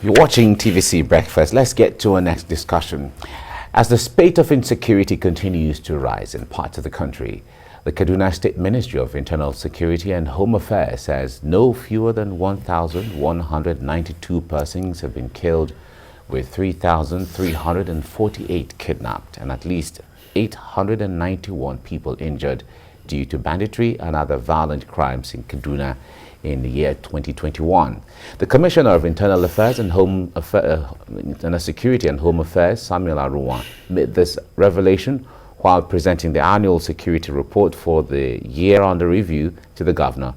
You're watching TVC Breakfast. Let's get to our next discussion. As the spate of insecurity continues to rise in parts of the country, the Kaduna State Ministry of Internal Security and Home Affairs says no fewer than 1,192 persons have been killed, with 3,348 kidnapped and at least 891 people injured due to banditry and other violent crimes in Kaduna in the year 2021. The Commissioner of Internal Affairs and Internal Security and Home Affairs, Samuel Aruwan, made this revelation while presenting the annual security report for the year under review to the Governor,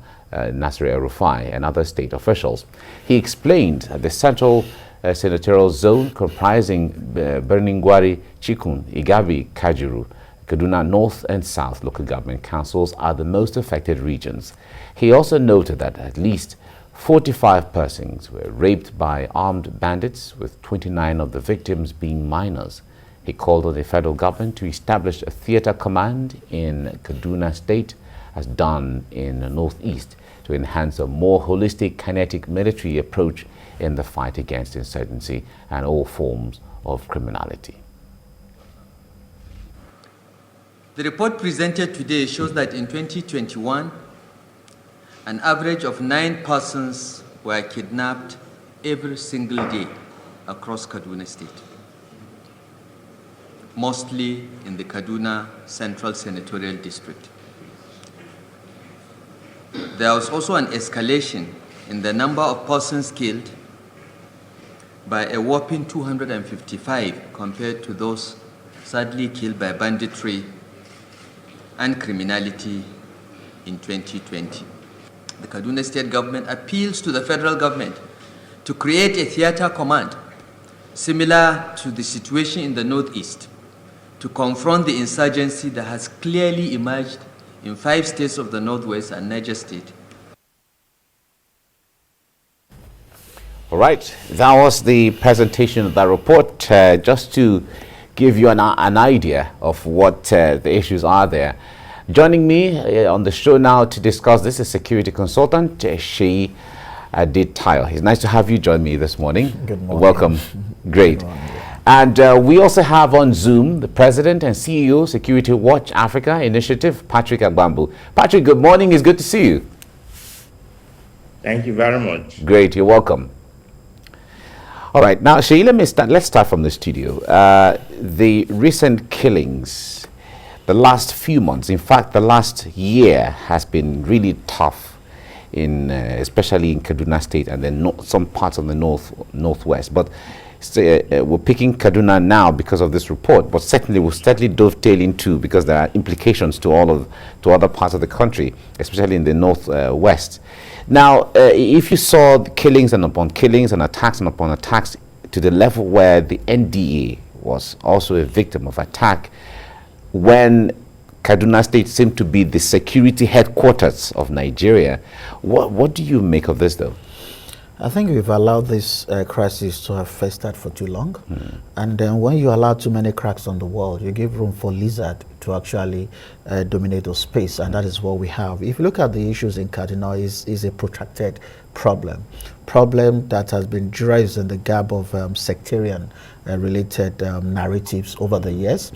Nasir El-Rufai, and other state officials. He explained that the central senatorial zone comprising Birningwari, Chikun, Igabi, Kajuru, Kaduna North and South local government councils are the most affected regions. He also noted that at least 45 persons were raped by armed bandits, with 29 of the victims being minors. He called on the federal government to establish a theater command in Kaduna State, as done in the Northeast, to enhance a more holistic, kinetic military approach in the fight against insurgency and all forms of criminality. The report presented today shows that in 2021, an average of 9 persons were kidnapped every single day across Kaduna State, mostly in the Kaduna Central Senatorial District. There was also an escalation in the number of persons killed by a whopping 255 compared to those sadly killed by banditry and criminality in 2020. The Kaduna State government appeals to the federal government to create a theater command similar to the situation in the Northeast to confront the insurgency that has clearly emerged in 5 states of the Northwest and Niger State. All right, that was the presentation of that report, just to give you an idea of what the issues are there. Joining me on the show now to discuss this is security consultant Sheyi Adetayo. It's nice to have you join me this morning. Good morning. Welcome. Great. Good morning. And we also have on Zoom the President and CEO Security Watch Africa Initiative, Patrick Agbambu. Patrick, good morning. It's good to see you. Thank you very much. Great. You're welcome. All right, now Sheyi, let's start from the studio. The recent killings, the last few months, in fact, the last year has been really tough, especially in Kaduna State and then some parts of the northwest. But we're picking Kaduna now because of this report, but certainly we'll steadily dovetail into, because there are implications to other parts of the country, especially in the northwest. Now, if you saw the killings and upon killings and attacks to the level where the NDA was also a victim of attack, when Kaduna State seemed to be the security headquarters of Nigeria, what do you make of this, though? I think we've allowed this crisis to have festered for too long. And then when you allow too many cracks on the wall, you give room for lizard to actually dominate the space, and that is what we have. If you look at the issues in Kaduna, is a protracted problem that has been dressed in the garb of sectarian related narratives over the years,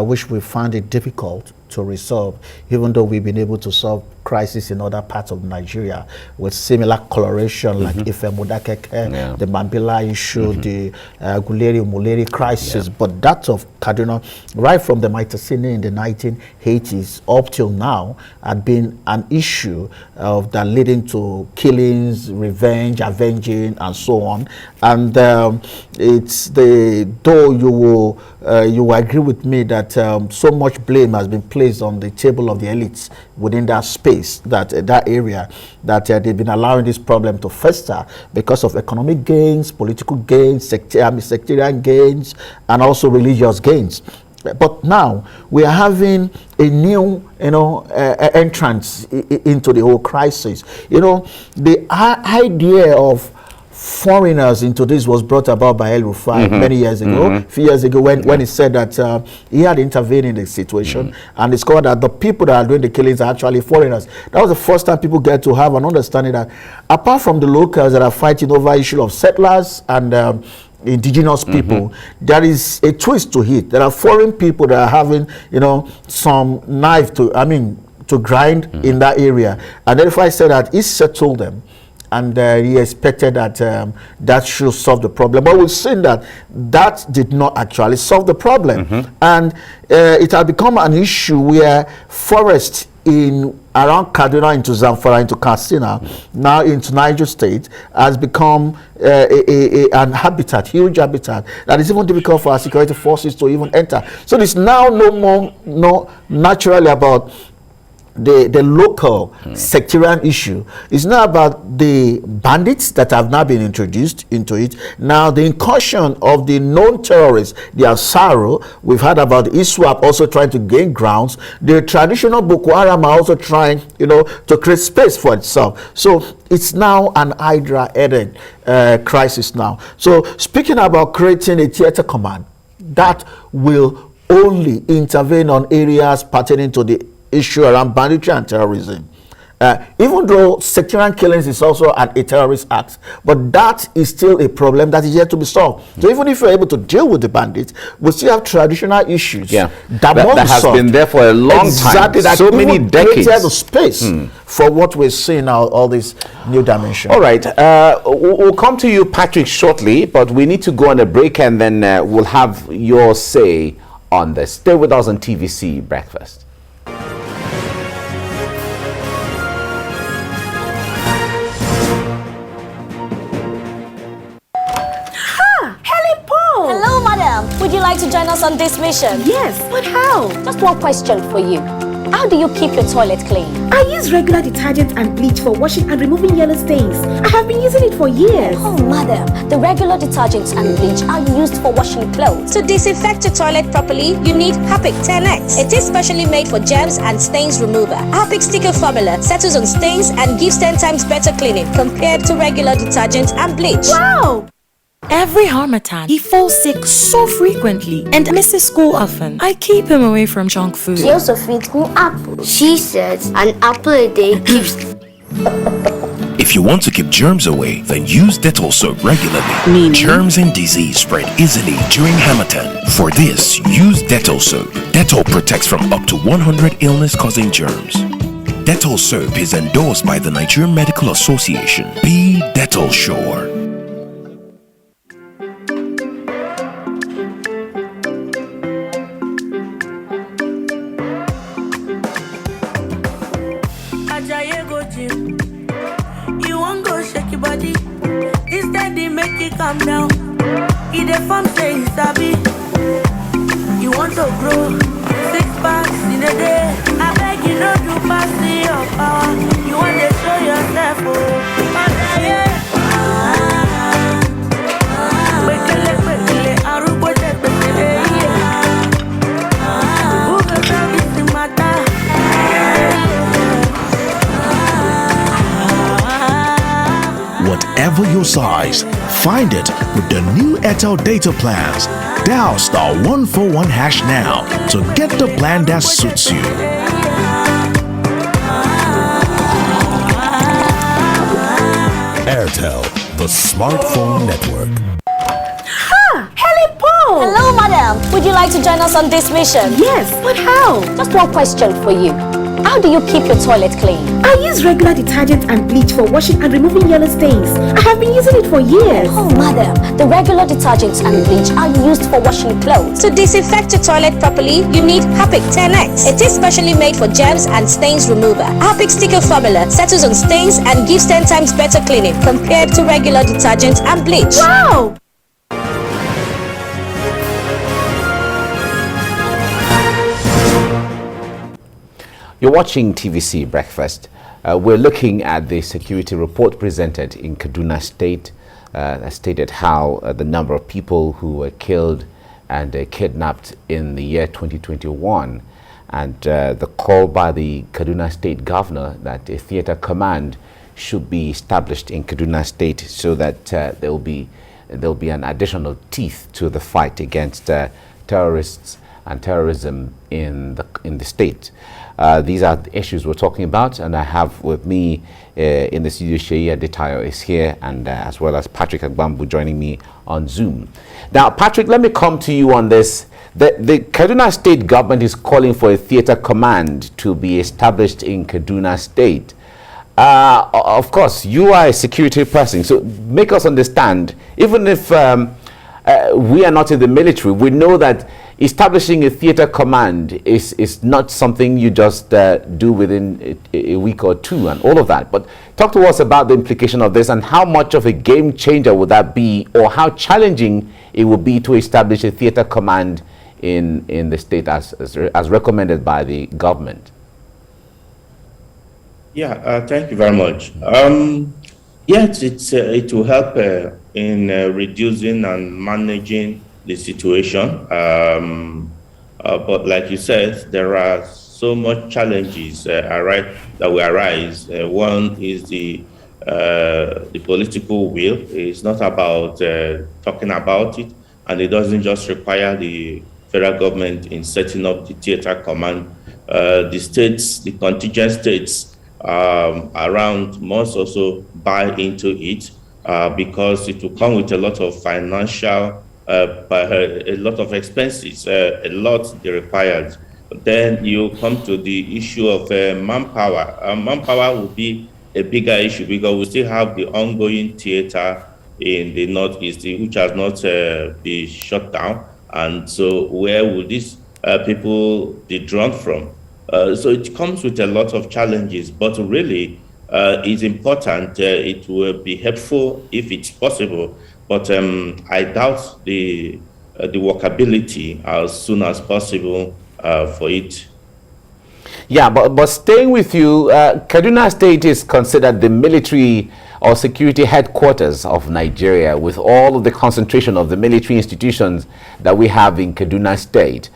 which we found it difficult to resolve, even though we've been able to solve crisis in other parts of Nigeria with similar coloration, like Ife Modakeke, the Mambila issue, the Muleri crisis. But that of Kaduna, right from the Maitasini in the 1980s up till now, had been an issue that leading to killings, revenge, avenging, and so on. And it's though you will agree with me that so much blame has been placed on the table of the elites within that space, that area, that they've been allowing this problem to fester because of economic gains, political gains, sectarian gains, and also religious gains. But now we are having a new, entrance into the whole crisis. The idea of foreigners into this was brought about by El-Rufai many years ago, a few years ago, when he said that he had intervened in the situation and discovered that the people that are doing the killings are actually foreigners. That was the first time people get to have an understanding that apart from the locals that are fighting over issue of settlers and indigenous people, there is a twist to it. There are foreign people that are having, some knife to grind in that area. And El-Rufai said that he settled them. And he expected that that should solve the problem. But we've seen that that did not actually solve the problem. And it had become an issue where forests around Kaduna, into Zamfara, into Katsina, now into Niger State, has become an habitat, huge habitat, that is even difficult for our security forces to even enter. So it's now no naturally about the local sectarian issue. It's not about the bandits that have now been introduced into it. Now the incursion of the known terrorists, the Asaro, we've heard about the ISWAP also trying to gain grounds. The traditional Boko Haram are also trying, to create space for itself. So it's now an Hydra-headed crisis now. So speaking about creating a theater command that will only intervene on areas pertaining to the issue around banditry and terrorism. Even though sectarian killings is also a terrorist act, but that is still a problem that is yet to be solved. So even if you're able to deal with the bandits, we still have traditional issues that has been there for a long time, that so many decades. The space for what we're seeing now, all this new dimension. All right, we'll come to you, Patrick, shortly, but we need to go on a break, and then we'll have your say on this. Stay with us on TVC Breakfast. Hello, madam. Would you like to join us on this mission? Yes, but how? Just one question for you. How do you keep your toilet clean? I use regular detergent and bleach for washing and removing yellow stains. I have been using it for years. Oh, madam. The regular detergents and bleach are used for washing clothes. To disinfect your toilet properly, you need Harpic 10X. It is specially made for germs and stains remover. Harpic sticker formula settles on stains and gives 10 times better cleaning compared to regular detergent and bleach. Wow! Every Harmattan, he falls sick so frequently and misses school often. I keep him away from junk food. She also feeds me apple. She says an apple a day keeps... If you want to keep germs away, then use Dettol soap regularly. Meaning? Germs and disease spread easily during Harmattan. For this, use Dettol soap. Dettol protects from up to 100 illness-causing germs. Dettol soap is endorsed by the Nigerian Medical Association. Be Dettol sure. You won't go shake your body. Instead they make it calm down. Eat the farm say it's happy. You want to grow 6 packs in a day. I beg you not to pass your power. You want to show yourself, Aruwan Whatever your size, find it with the new Airtel data plans. Dial *141# now to get the plan that suits you. Airtel, the smartphone network. Hello, madam. Would you like to join us on this mission? Yes, but how? Just one question for you. How do you keep your toilet clean? I use regular detergent and bleach for washing and removing yellow stains. I have been using it for years. Oh, madam. The regular detergents and bleach are used for washing clothes. To disinfect your toilet properly, you need Harpic 10X. It is specially made for germs and stains remover. Harpic sticker formula settles on stains and gives 10 times better cleaning compared to regular detergent and bleach. Wow! You're watching TVC Breakfast. We're looking at the security report presented in Kaduna State that stated how the number of people who were killed and kidnapped in the year 2021, and the call by the Kaduna State Governor that a theater command should be established in Kaduna State so that there will be an additional teeth to the fight against terrorists and terrorism in the state. These are the issues we're talking about, and I have with me in the studio Sheyi Adetayo is here, and as well as Patrick Agbambu joining me on Zoom. Now, Patrick, let me come to you on this. The Kaduna State government is calling for a theater command to be established in Kaduna State. Of course, you are a security person, so make us understand, even if we are not in the military, we know that establishing a theater command is not something you just do within a week or two and all of that. But talk to us about the implication of this and how much of a game changer would that be, or how challenging it would be to establish a theater command in the state as recommended by the government. Yeah, thank you very much. Yes, it will help in reducing and managing the situation. But like you said, there are so much challenges that will arise. One is the political will. It's not about talking about it, and it doesn't just require the federal government in setting up the theater command. The states, the contingent states around must also buy into it because it will come with a lot of financial, a lot of expenses, a lot required. Then you come to the issue of manpower. Manpower will be a bigger issue because we still have the ongoing theater in the Northeast, which has not been shut down. And so where will these people be drawn from? So it comes with a lot of challenges, but really it's important. It will be helpful if it's possible, but I doubt the workability as soon as possible for it. Yeah, but staying with you, Kaduna State is considered the military or security headquarters of Nigeria, with all of the concentration of the military institutions that we have in Kaduna State.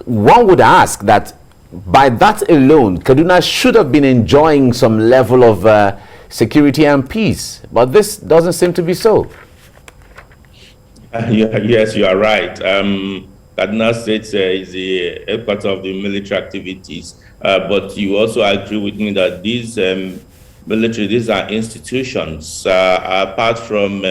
One would ask that by that alone, Kaduna should have been enjoying some level of security and peace, but this doesn't seem to be so. Yes, you are right. Kaduna State is the headquarters of the military activities, but you also agree with me that these these are institutions apart from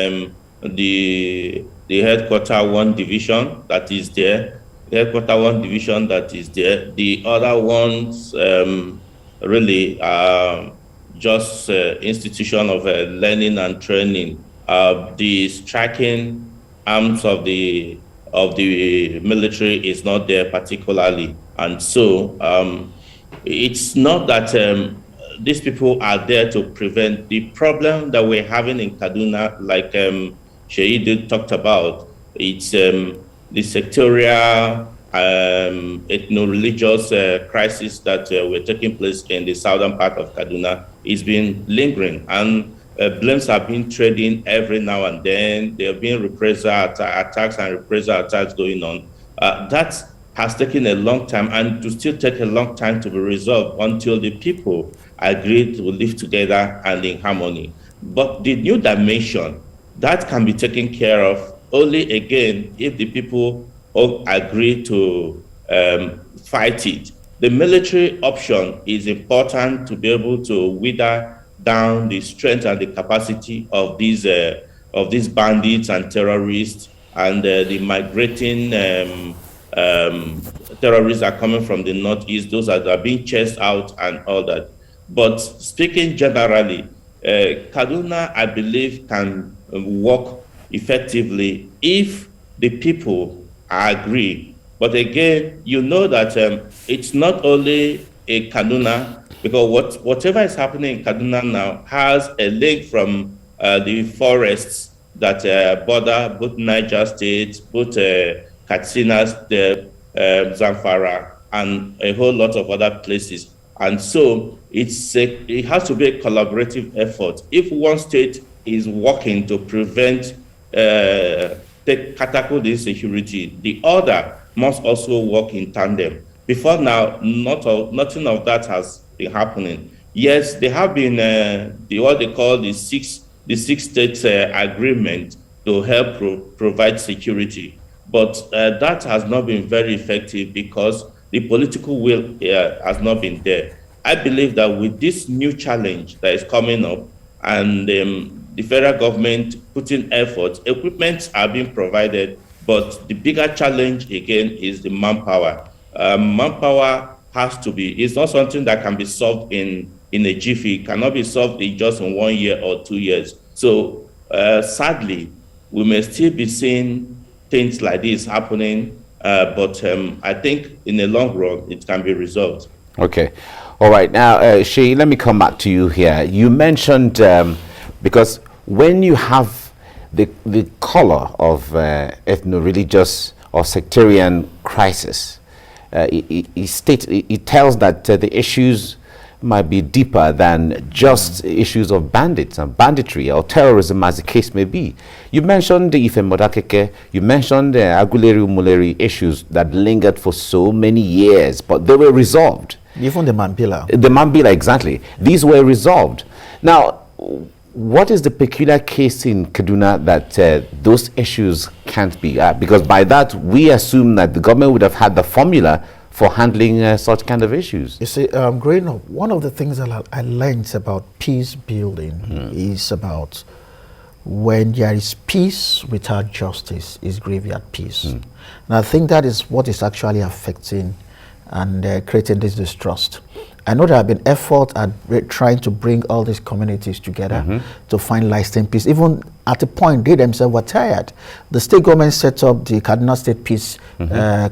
the headquarter 1 division that is there. The headquarter 1 division that is there. The other ones really are just institution of learning and training. The striking arms of the military is not there particularly, and so it's not that these people are there to prevent the problem that we're having in Kaduna, like Sheyi talked about. It's the sectorial, ethno-religious crisis that were taking place in the southern part of Kaduna is been lingering, and blames have been trading every now and then. There have been reprisal attacks and reprisal attacks going on. That has taken a long time, and to still take a long time to be resolved until the people agree to live together and in harmony. But the new dimension, that can be taken care of only again if the people all agree to fight it. The military option is important to be able to wither down the strength and the capacity of these bandits and terrorists, and the migrating terrorists are coming from the Northeast. Those are being chased out and all that. But speaking generally, Kaduna, I believe, can work effectively if the people agree. But again, you know that it's not only a Kaduna, because whatever is happening in Kaduna now has a link from the forests that border both Niger State, both Katsina, Zamfara, and a whole lot of other places. And so it has to be a collaborative effort. If one state is working to prevent, tackle the insecurity, the other must also work in tandem. Before now, nothing of that has been happening. yes, there have been what they call the six states agreement to help provide security, but that has not been very effective because the political will has not been there. I believe that with this new challenge that is coming up and the federal government putting efforts, equipment are being provided, but the bigger challenge again is the manpower. Manpower has to be, it's not something that can be solved in a jiffy. It cannot be solved in just in 1 year or 2 years. So sadly, we may still be seeing things like this happening, but I think in the long run, it can be resolved. Okay. All right. Now, Shay, let me come back to you here. You mentioned, because when you have the color of ethno-religious or sectarian crisis, it tells that the issues might be deeper than just issues of bandits and banditry or terrorism, as the case may be. You mentioned the Ife Modakeke, you mentioned the Aguleri Umuleri issues that lingered for so many years, but they were resolved. Even the Mambila. The Mambila, exactly. These were resolved. Now, what is the peculiar case in Kaduna that those issues can't be? Because by that, we assume that the government would have had the formula for handling such kind of issues. You see, growing up, one of the things that I learned about peace building is about when there is peace without justice is graveyard peace. And I think that is what is actually affecting and creating this distrust. I know there have been efforts at trying to bring all these communities together to find lasting peace. Even at a point, they themselves were tired. The state government set up the Kaduna State Peace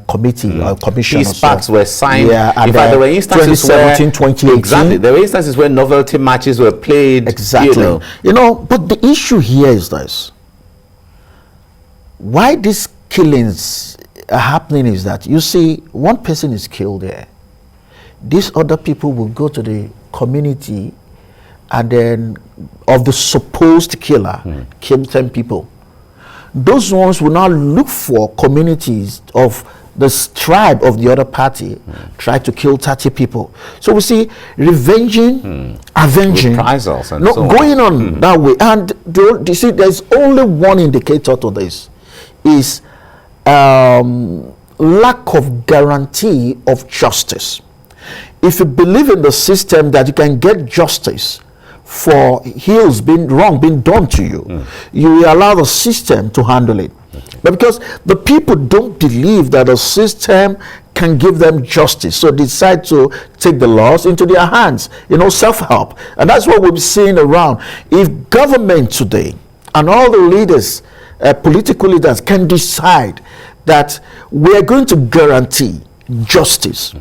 Committee or Commission. Peace pacts were signed. Yeah, and in fact, there were instances 2017, 2018. Exactly. There were instances where novelty matches were played. Exactly. You know, but the issue here is this. Why these killings are happening is that, you see, one person is killed there. These other people will go to the community and then of the supposed killer, kill 10 people. Those ones will now look for communities of the tribe of the other party, try to kill 30 people. So we see revenging, avenging, going on that way. And you see, there's only one indicator to this, is lack of guarantee of justice. If you believe in the system that you can get justice for ills being done to you, you will allow the system to handle it. But because the people don't believe that the system can give them justice, so they decide to take the laws into their hands, self-help. And that's what we're seeing around. If government today and all the leaders, political leaders, can decide that we're going to guarantee justice,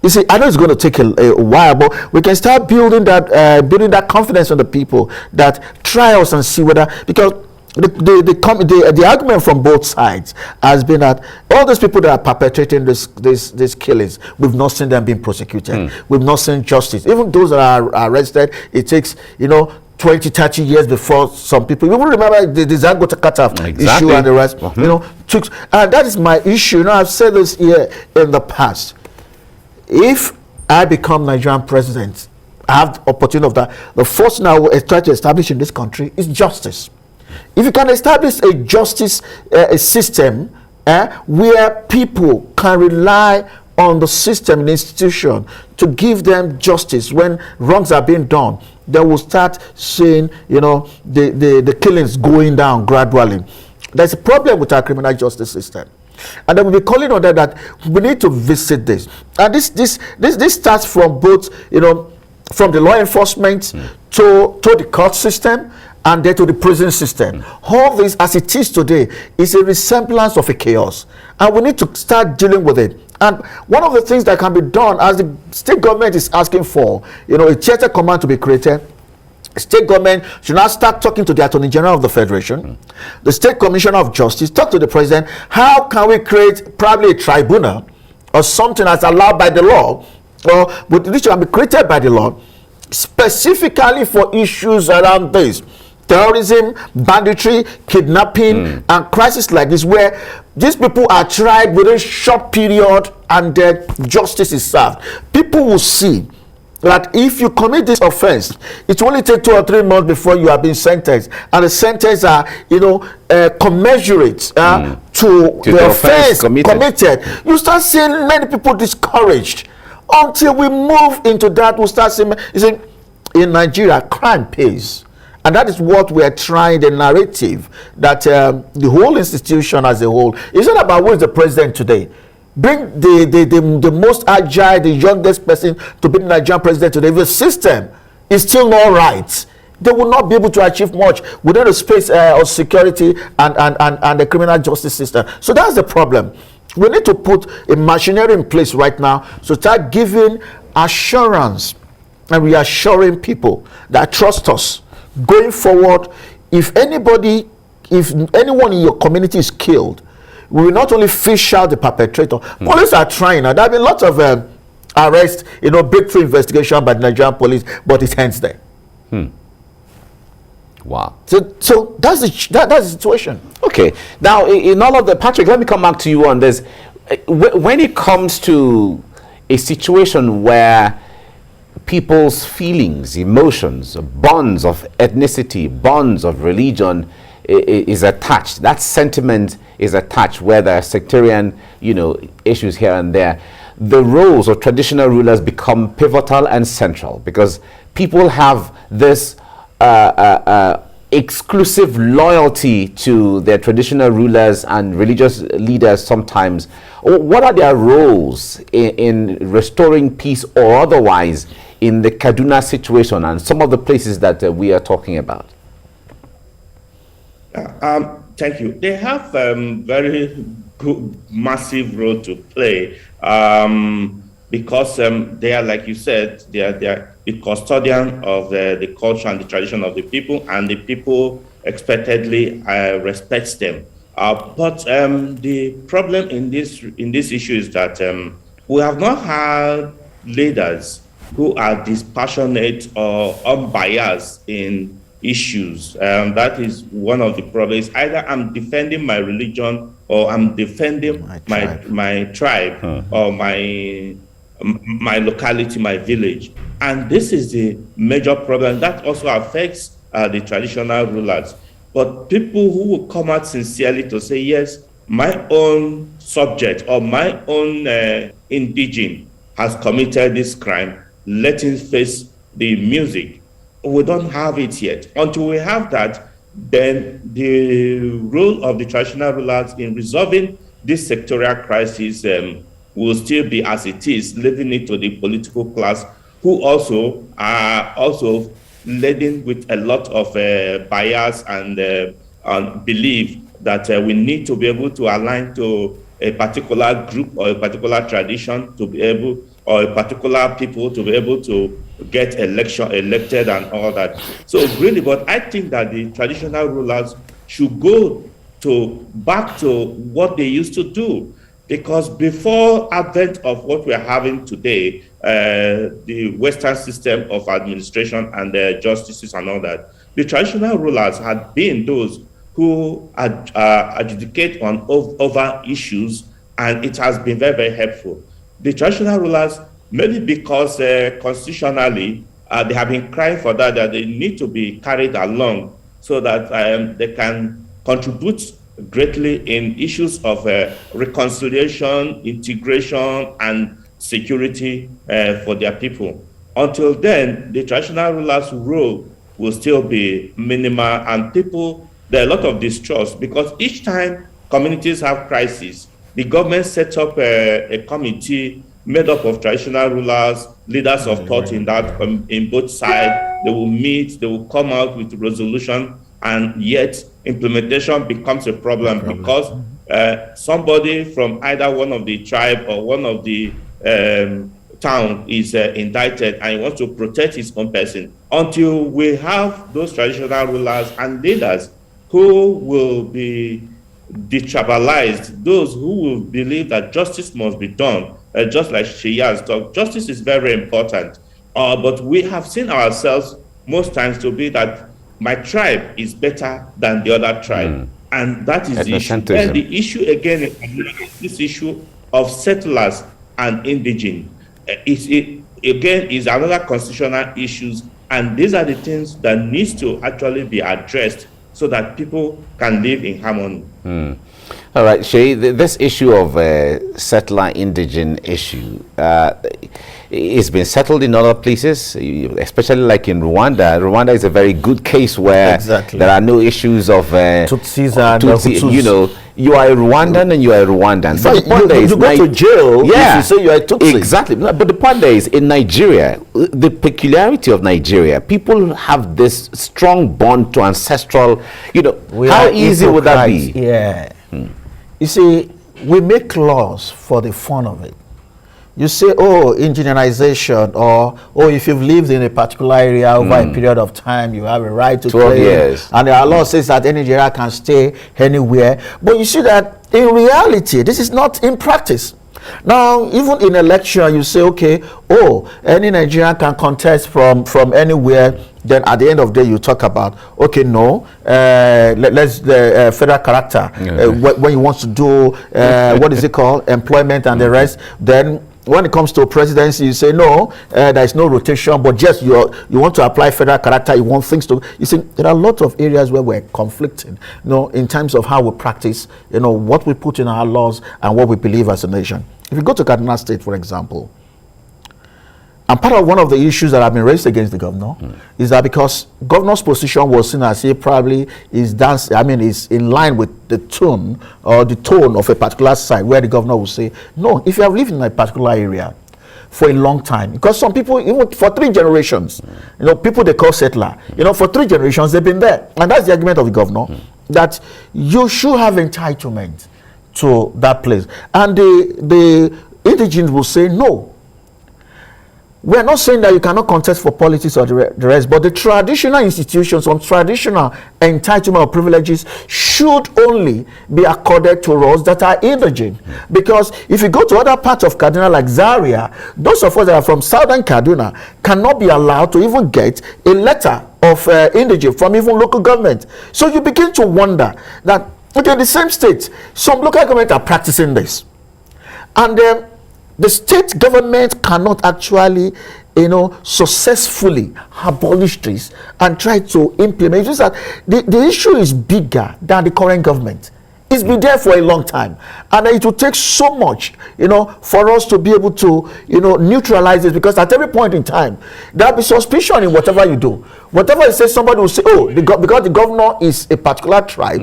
you see, I know it's going to take a while, but we can start building that confidence in the people, that try us and see whether, because the argument from both sides has been that all those people that are perpetrating these killings, we've not seen them being prosecuted. We've not seen justice. Even those that are arrested, it takes, 20, 30 years before some people, you will remember the Zango Takata issue and the rest, and that is my issue. I've said this here in the past. If I become Nigerian president, I have the opportunity of that. The first thing I will try to establish in this country is justice. If you can establish a justice system where people can rely on the system and institution to give them justice when wrongs are being done, then we'll start seeing, the killings going down gradually. There's a problem with our criminal justice system. And then we'll be calling on that we need to visit this. And this starts from both, from the law enforcement to the court system and then to the prison system. All this, as it is today, is a resemblance of a chaos. And we need to start dealing with it. And one of the things that can be done, as the state government is asking for, a theater command to be created. State government should now start talking to the Attorney General of the Federation, the State Commissioner of Justice, talk to the President. How can we create probably a tribunal or something that's allowed by the law, or which can be created by the law, specifically for issues around this? Terrorism, banditry, kidnapping, and crises like this, where these people are tried within a short period and their justice is served. People will see that if you commit this offense, it will only take 2 or 3 months before you have been sentenced, and the sentence are, commensurate to the offense committed. You start seeing many people discouraged. Until we move into that, we start seeing, in Nigeria, crime pays. And that is what we are trying, the narrative, that the whole institution as a whole, it's not about who is the president today. Bring the most agile, the youngest person to be the Nigerian president today. If the system is still not right, they will not be able to achieve much within the space of security and the criminal justice system. So that's the problem. We need to put a machinery in place right now to start giving assurance and reassuring people that trust us. Going forward, if anyone in your community is killed, we will not only fish out the perpetrator. Police are trying. There have been lots of arrests, breakthrough investigation by the Nigerian police, but it ends there. Wow. So that's the situation. Okay. Now, in all of the, Patrick, let me come back to you on this. When it comes to a situation where people's feelings, emotions, bonds of ethnicity, bonds of religion is attached, that sentiment is attached, where there are sectarian, issues here and there, the roles of traditional rulers become pivotal and central, because people have this exclusive loyalty to their traditional rulers and religious leaders sometimes. What are their roles in restoring peace or otherwise in the Kaduna situation and some of the places that we are talking about? Thank you. They have very good, massive role to play because they are, like you said, they are the custodian of the culture and the tradition of the people, and the people expectedly respects them. But the problem in this issue is that we have not had leaders who are dispassionate or unbiased in issues. That is one of the problems. Either I'm defending my religion or I'm defending my tribe or my locality, my village. And this is the major problem that also affects the traditional rulers. But people who will come out sincerely to say, yes, my own subject or my own indigene has committed this crime, let him face the music. We don't have it yet. Until we have that, then the role of the traditional rulers in resolving this sectorial crisis will still be as it is, leaving it to the political class, who also are also laden with a lot of bias and belief that we need to be able to align to a particular group or a particular tradition to be able, or a particular people to be able to get elected and all that. So really, but I think that the traditional rulers should go back to what they used to do. Because before advent of what we're having today, the Western system of administration and justices and all that, the traditional rulers had been those who adjudicate on over issues, and it has been very, very helpful. The traditional rulers, maybe because constitutionally they have been crying for that they need to be carried along so that they can contribute greatly in issues of reconciliation, integration, and security for their people. Until then, the traditional rulers' role will still be minimal, and there are a lot of distrust, because each time communities have crises, the government set up a committee made up of traditional rulers, leaders of thought in both sides. They will meet, they will come out with resolution, and yet implementation becomes a problem because somebody from either one of the tribe or one of the town is indicted and he wants to protect his own person. Until we have those traditional rulers and leaders who will be detribalized, those who will believe that justice must be done, just like she has talked, justice is very important. But we have seen ourselves most times to be that my tribe is better than the other tribe. And that is the issue. And the issue again is this issue of settlers and indigene. again, is another constitutional issues, and these are the things that needs to actually be addressed so that people can live in harmony. All right, Shay, this issue of settler indigene issue, it's been settled in other places, especially like in Rwanda. Rwanda is a very good case where there are no issues of Tutsis and Tutsi, you know, you are a Rwandan and you are a Rwandan. But the point you go to jail if you say you are a Tutsi. Exactly. But the point there is, in Nigeria, the peculiarity of Nigeria, people have this strong bond to ancestral, you know, how easy would that be? Yeah. You see, we make laws for the fun of it. You say, oh, indigenization, or oh, if you've lived in a particular area over a period of time, you have a right to 12 claim. years. And our law says that any Nigerian can stay anywhere. But you see that in reality, this is not in practice. Now, even in election, you say, okay, oh, any Nigerian can contest from anywhere. Then at the end of the day, you talk about, okay, no, let's the federal character, when you want to do, what is it called, employment and the rest. Then when it comes to presidency, you say, no, there is no rotation, but just you want to apply federal character, you want things to, you see, there are a lot of areas where we're conflicting, you know, in terms of how we practice, you know, what we put in our laws and what we believe as a nation. If you go to Kaduna State, for example, and part of one of the issues that have been raised against the governor is that because governor's position was seen as he probably is is in line with the tone or the tone of a particular side, where the governor will say, no, if you have lived in a particular area for a long time, because some people, even for 3 generations, you know, people they call settler, you know, for 3 generations they've been there. And that's the argument of the governor, that you should have entitlement to that place. And the indigenes will say, no. We're not saying that you cannot contest for politics or the rest, but the traditional institutions, some traditional entitlement or privileges should only be accorded to us that are indigene. Because if you go to other parts of Kaduna like Zaria, those of us that are from southern Kaduna cannot be allowed to even get a letter of indigene from even local government. So you begin to wonder that, okay, the same state, some local government are practicing this. And the state government cannot actually, you know, successfully abolish this and try to implement. It's just that the issue is bigger than the current government. It's been there for a long time, and it will take so much, you know, for us to be able to, you know, neutralize it. Because at every point in time, there'll be suspicion in whatever you do. Whatever you say, somebody will say, oh, because the governor is a particular tribe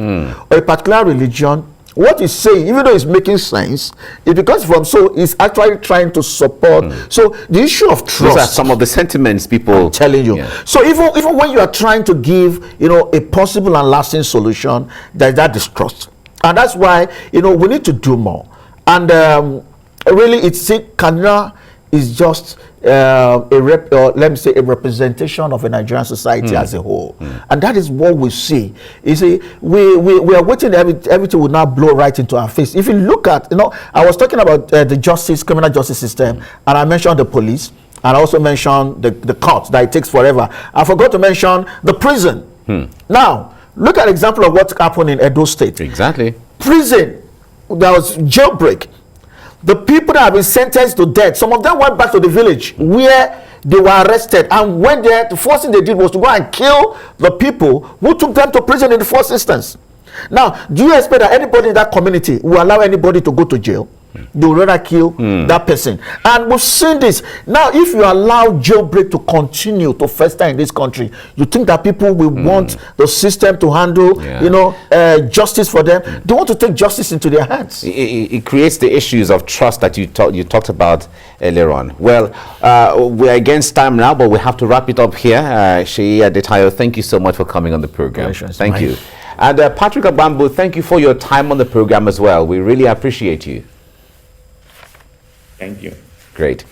or a particular religion. What he's saying, even though it's making sense, is because he's actually trying to support. So the issue of trust. These are some of the sentiments people. I'm telling you. Yeah. So even when you are trying to give, you know, a possible and lasting solution, there's that distrust, and that's why, you know, we need to do more. And really, Kaduna is just let me say a representation of a Nigerian society as a whole, and that is what we see. You see, we are waiting everything will now blow right into our face. If you look at, you know, I was talking about the criminal justice system, and I mentioned the police, and I also mentioned the courts, that it takes forever. I forgot to mention the prison. Now, look at an example of what happened in Edo State. Exactly. Prison, there was jailbreak. The people that have been sentenced to death, some of them went back to the village where they were arrested, and when the first thing they did was to go and kill the people who took them to prison in the first instance. Now, do you expect that anybody in that community will allow anybody to go to jail? They will rather kill that person. And we've seen this. Now, if you allow jailbreak to continue to fester in this country, you think that people will want the system to handle, you know, justice for them? They want to take justice into their hands. It creates the issues of trust that you talked about earlier on. Well, we're against time now, but we have to wrap it up here. Sheyi Adetayo, thank you so much for coming on the program. Thank you. And Patrick Abambo, thank you for your time on the program as well. We really appreciate you. Thank you. Great.